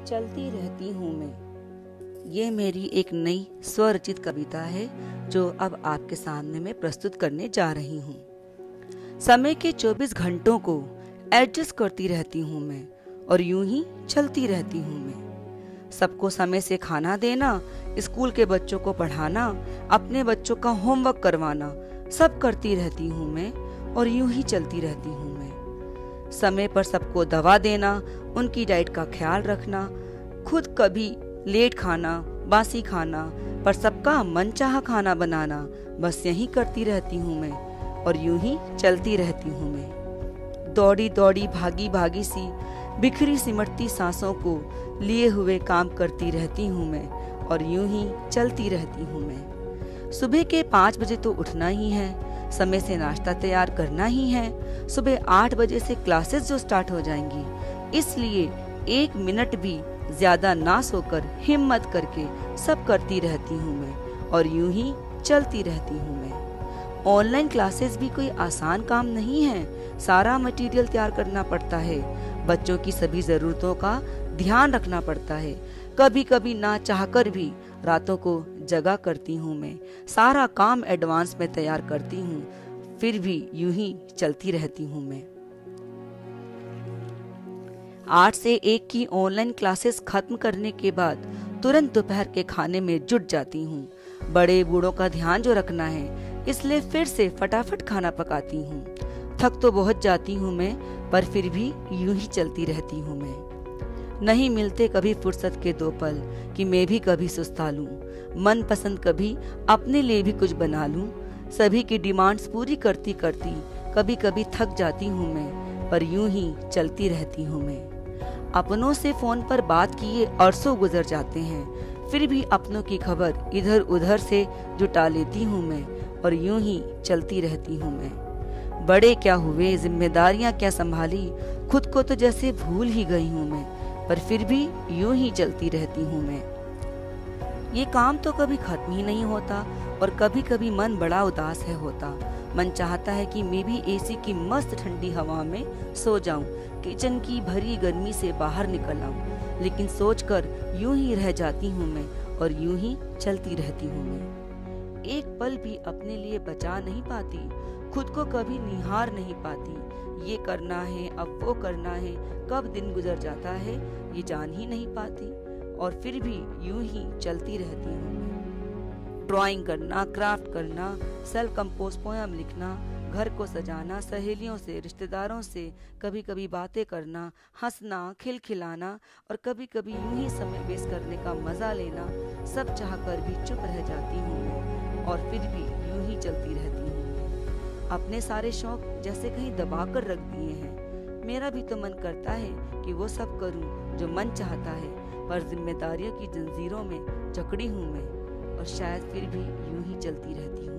चलती रहती हूँ मैं। ये मेरी एक नई स्वरचित कविता है जो अब आपके सामने मैं प्रस्तुत करने जा रही हूँ। समय के 24 घंटों को एडजस्ट करती रहती हूँ मैं और यूं ही चलती रहती हूँ मैं। सबको समय से खाना देना, स्कूल के बच्चों को पढ़ाना, अपने बच्चों का होमवर्क करवाना, सब करती रहती हूँ मैं और यूं ही चलती रहती हूँ मैं। समय पर सबको दवा देना, उनकी डाइट का ख्याल रखना, खुद कभी लेट खाना, बासी खाना, पर सबका मनचाहा खाना बनाना, बस यही करती रहती हूँ मैं और यूं ही चलती रहती हूँ मैं। दौड़ी दौड़ी भागी भागी सी बिखरी सिमटती सांसों को लिए हुए काम करती रहती हूँ मैं और यूं ही चलती रहती हूँ मैं। सुबह के 5 बजे तो उठना ही है, समय से नाश्ता तैयार करना ही है, सुबह 8 बजे से क्लासेस जो स्टार्ट हो जाएंगी, इसलिए 1 मिनट भी ज्यादा ना सोकर हिम्मत करके सब करती रहती हूँ मैं और यूं ही चलती रहती हूँ मैं। ऑनलाइन क्लासेस भी कोई आसान काम नहीं है, सारा मटेरियल तैयार करना पड़ता है, बच्चों की सभी जरूरतों का ध्यान रखना पड़ता है, कभी कभी ना चाहकर भी रातों को जगा करती हूँ मैं, सारा काम एडवांस में तैयार करती हूँ, फिर भी यूं ही चलती रहती हूँ मैं। 8 से 1 की ऑनलाइन क्लासेस खत्म करने के बाद तुरंत दोपहर के खाने में जुट जाती हूँ। बड़े बूढ़ों का ध्यान जो रखना है, इसलिए फिर से फटाफट खाना पकाती हूँ। थक तो बहुत जाती हूँ मैं, पर फिर भी यूं ही चलती रहती हूँ मैं। नहीं मिलते कभी फुर्सत के 2 पल कि मैं भी कभी सुस्ता लूं, मन पसंद कभी अपने लिए भी कुछ बना लूं। सभी की डिमांड्स पूरी करती करती कभी कभी थक जाती हूँ मैं, पर यूं ही चलती रहती हूँ मैं। अपनों से फोन पर बात किए अरसों गुजर जाते हैं, फिर भी अपनों की खबर इधर उधर से जुटा लेती हूँ मैं और यूं ही चलती रहती हूँ मैं। बड़े क्या हुए, जिम्मेदारियां क्या संभाली, खुद को तो जैसे भूल ही गई हूँ मैं, पर फिर भी यूं ही चलती रहती हूँ मैं। ये काम तो कभी खत्म ही नहीं होता और कभी कभी मन बड़ा उदास है होता। मन चाहता है कि मैं भी एसी की मस्त ठंडी हवा में सो जाऊं, किचन की भरी गर्मी से बाहर निकल आऊं, लेकिन सोचकर यूं ही रह जाती हूँ मैं और यूं ही चलती रहती हूँ मैं। एक पल भी अपने लिए बचा नहीं पाती, खुद को कभी निहार नहीं पाती। ये करना है, अब वो करना है, कब दिन गुजर जाता है ये जान ही नहीं पाती और फिर भी यूं ही चलती रहती हूँ मैं। ड्राइंग करना, क्राफ्ट करना, सेल्फ कंपोज पोयम लिखना, घर को सजाना, सहेलियों से, रिश्तेदारों से कभी कभी बातें करना, हंसना, खिलखिलाना और कभी कभी यूं ही समय वेस्ट करने का मजा लेना, सब चाहकर भी चुप रह जाती हूँ मैं और फिर भी यूं ही चलती रहती हूँ मैं। अपने सारे शौक जैसे कहीं दबा कर रख दिए हैं, मेरा भी तो मन करता है कि वो सब करूं जो मन चाहता है, पर जिम्मेदारियों की जंजीरों में जकड़ी हूँ मैं और शायद फिर भी यूं ही चलती रहती हूँ।